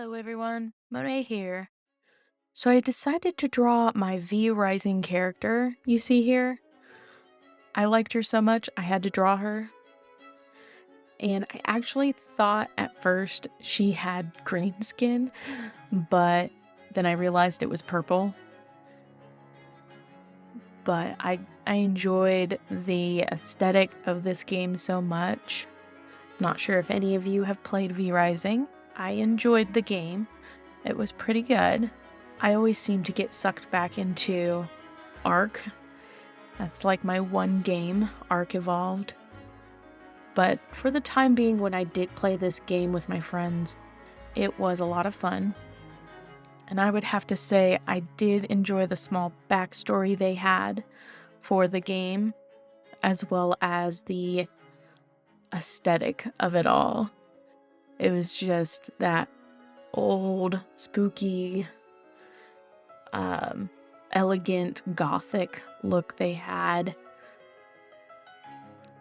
Hello everyone, Monet here. So I decided to draw my V Rising character you see here. I liked her so much I had to draw her. And I actually thought at first she had green skin, but then I realized it was purple. But I enjoyed the aesthetic of this game so much. Not sure if any of you have played V Rising. I enjoyed the game. It was pretty good. I always seem to get sucked back into Arc. That's like my one game, Arc Evolved. But for the time being, when I did play this game with my friends, it was a lot of fun. And I would have to say I did enjoy the small backstory they had for the game, as well as the aesthetic of it all. It was just that old, spooky, elegant gothic look they had.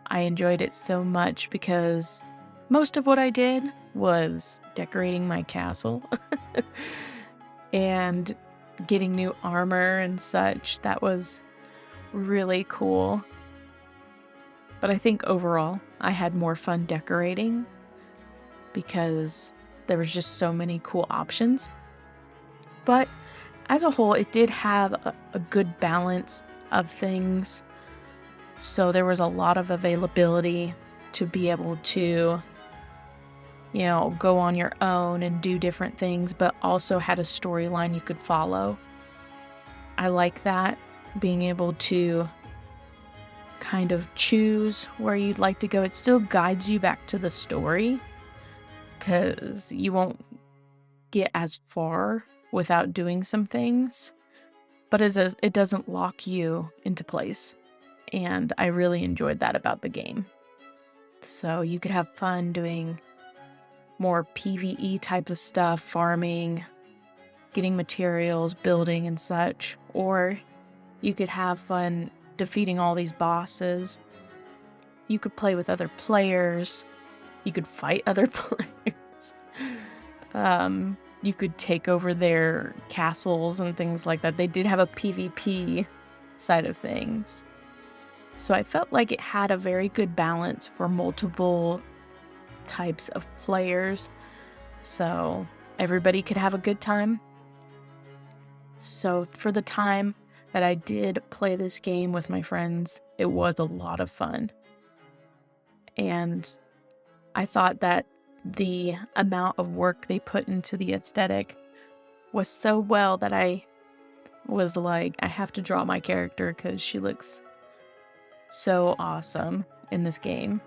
I enjoyed it so much because most of what I did was decorating my castle and getting new armor and such. That was really cool. But I think overall, I had more fun decorating because there was just so many cool options. But as a whole, it did have a good balance of things. So there was a lot of availability to be able to, go on your own and do different things, but also had a storyline you could follow. I like that, being able to kind of choose where you'd like to go. It still guides you back to the story, because you won't get as far without doing some things, but it doesn't lock you into place. And I really enjoyed that about the game. So you could have fun doing more PvE type of stuff, farming, getting materials, building and such. Or you could have fun defeating all these bosses. You could play with other players. You could fight other players. You could take over their castles and things like that. They did have a PvP side of things. So I felt like it had a very good balance for multiple types of players, so everybody could have a good time. So for the time that I did play this game with my friends, it was a lot of fun. And I thought that the amount of work they put into the aesthetic was so well that I was like, I have to draw my character because she looks so awesome in this game.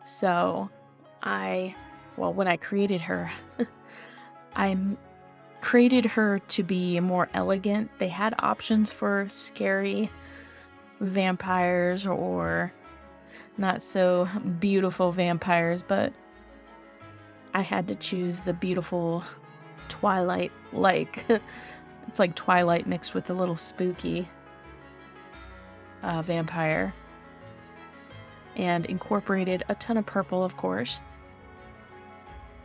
So when I created her, I created her to be more elegant. They had options for scary vampires or not so beautiful vampires, but I had to choose the beautiful Twilight, it's like Twilight mixed with a little spooky vampire, and incorporated a ton of purple, of course.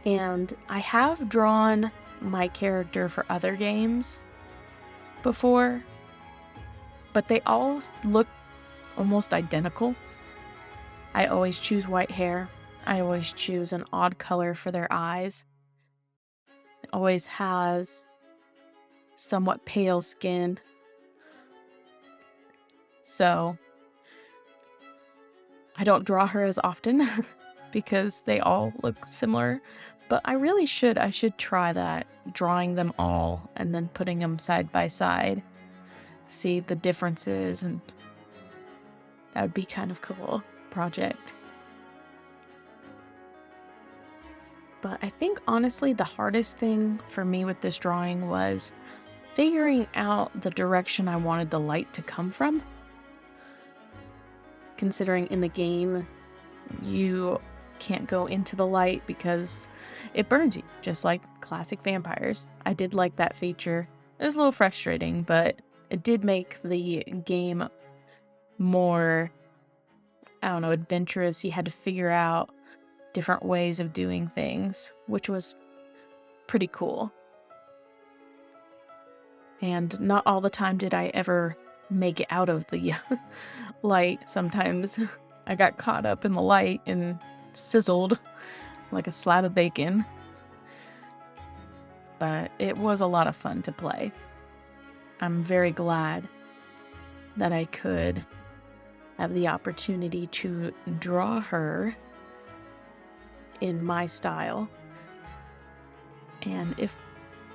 And I have drawn my character for other games before, but they all look almost identical. I always choose white hair. I always choose an odd color for their eyes. It always has somewhat pale skin. So I don't draw her as often because they all look similar, but I really should. I should try that, drawing them all and then putting them side by side, see the differences, and that would be kind of cool project. But I think honestly the hardest thing for me with this drawing was figuring out the direction I wanted the light to come from. Considering in the game, you can't go into the light because it burns you, just like classic vampires. I did like that feature. It was a little frustrating, but it did make the game more, I don't know, adventurous. You had to figure out different ways of doing things, which was pretty cool. And not all the time did I ever make it out of the light. Sometimes I got caught up in the light and sizzled like a slab of bacon. But it was a lot of fun to play. I'm very glad that I could have the opportunity to draw her in my style. And if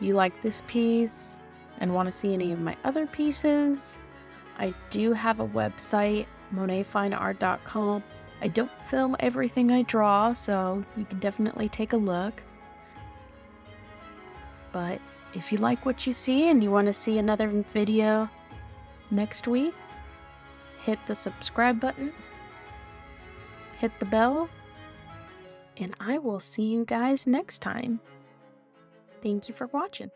you like this piece and want to see any of my other pieces, I do have a website, monetfineart.com. I don't film everything I draw, so you can definitely take a look. But if you like what you see and you want to see another video next week, hit the subscribe button, hit the bell, and I will see you guys next time. Thank you for watching.